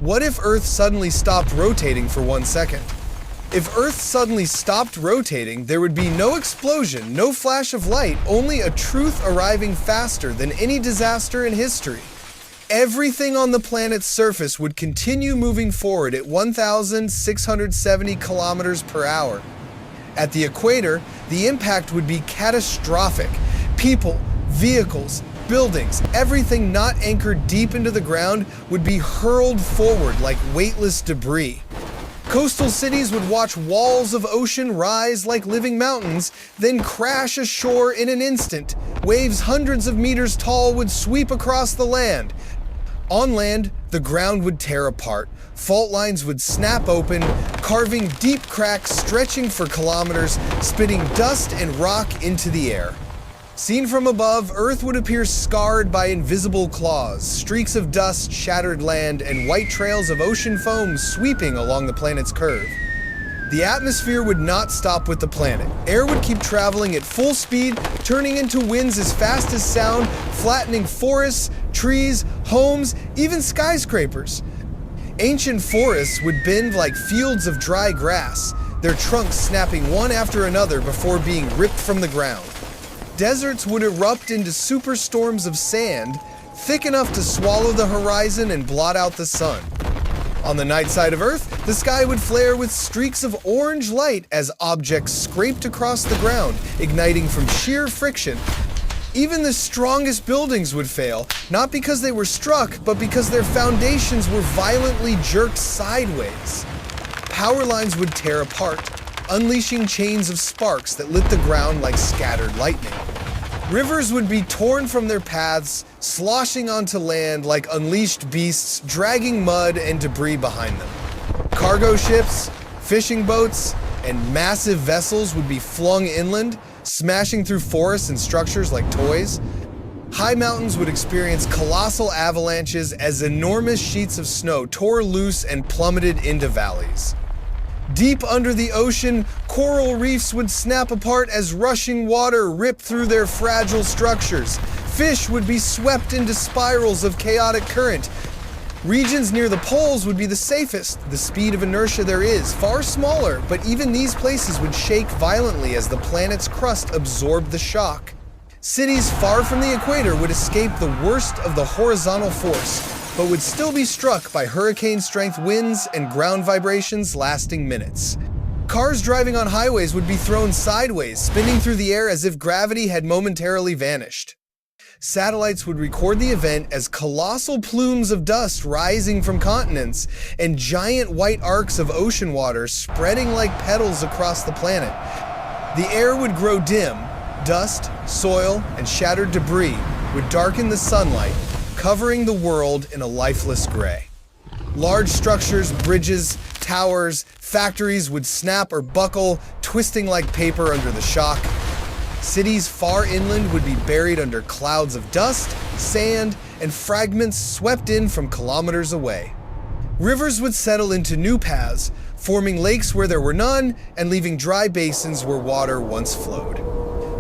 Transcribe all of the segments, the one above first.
What if Earth suddenly stopped rotating for 1 second? If Earth suddenly stopped rotating, there would be no explosion, no flash of light, only a truth arriving faster than any disaster in history. Everything on the planet's surface would continue moving forward at 1,670 kilometers per hour. At the equator, the impact would be catastrophic. People, vehicles, buildings, everything not anchored deep into the ground would be hurled forward like weightless debris. Coastal cities would watch walls of ocean rise like living mountains, then crash ashore in an instant. Waves hundreds of meters tall would sweep across the land. On land, the ground would tear apart. Fault lines would snap open, carving deep cracks stretching for kilometers, spitting dust and rock into the air. Seen from above, Earth would appear scarred by invisible claws, streaks of dust, shattered land, and white trails of ocean foam sweeping along the planet's curve. The atmosphere would not stop with the planet. Air would keep traveling at full speed, turning into winds as fast as sound, flattening forests, trees, homes, even skyscrapers. Ancient forests would bend like fields of dry grass, their trunks snapping one after another before being ripped from the ground. Deserts would erupt into superstorms of sand, thick enough to swallow the horizon and blot out the sun. On the night side of Earth, the sky would flare with streaks of orange light as objects scraped across the ground, igniting from sheer friction. Even the strongest buildings would fail, not because they were struck, but because their foundations were violently jerked sideways. Power lines would tear apart, unleashing chains of sparks that lit the ground like scattered lightning. Rivers would be torn from their paths, sloshing onto land like unleashed beasts, dragging mud and debris behind them. Cargo ships, fishing boats, and massive vessels would be flung inland, smashing through forests and structures like toys. High mountains would experience colossal avalanches as enormous sheets of snow tore loose and plummeted into valleys. Deep under the ocean, coral reefs would snap apart as rushing water ripped through their fragile structures. Fish would be swept into spirals of chaotic current. Regions near the poles would be the safest. The speed of inertia there is far smaller, but even these places would shake violently as the planet's crust absorbed the shock. Cities far from the equator would escape the worst of the horizontal force, but would still be struck by hurricane-strength winds and ground vibrations lasting minutes. Cars driving on highways would be thrown sideways, spinning through the air as if gravity had momentarily vanished. Satellites would record the event as colossal plumes of dust rising from continents and giant white arcs of ocean water spreading like petals across the planet. The air would grow dim. Dust, soil, and shattered debris would darken the sunlight, covering the world in a lifeless gray. Large structures, bridges, towers, factories would snap or buckle, twisting like paper under the shock. Cities far inland would be buried under clouds of dust, sand, and fragments swept in from kilometers away. Rivers would settle into new paths, forming lakes where there were none and leaving dry basins where water once flowed.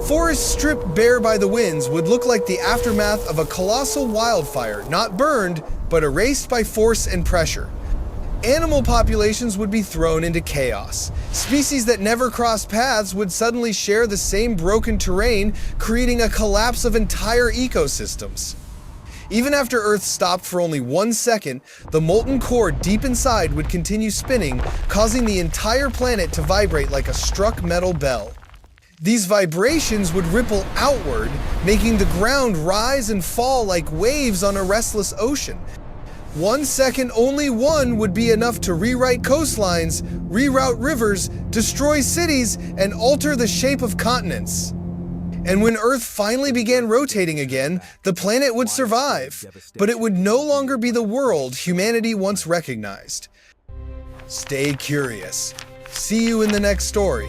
Forests stripped bare by the winds would look like the aftermath of a colossal wildfire, not burned, but erased by force and pressure. Animal populations would be thrown into chaos. Species that never crossed paths would suddenly share the same broken terrain, creating a collapse of entire ecosystems. Even after Earth stopped for only 1 second, the molten core deep inside would continue spinning, causing the entire planet to vibrate like a struck metal bell. These vibrations would ripple outward, making the ground rise and fall like waves on a restless ocean. 1 second, only one, would be enough to rewrite coastlines, reroute rivers, destroy cities, and alter the shape of continents. And when Earth finally began rotating again, the planet would survive, but it would no longer be the world humanity once recognized. Stay curious. See you in the next story.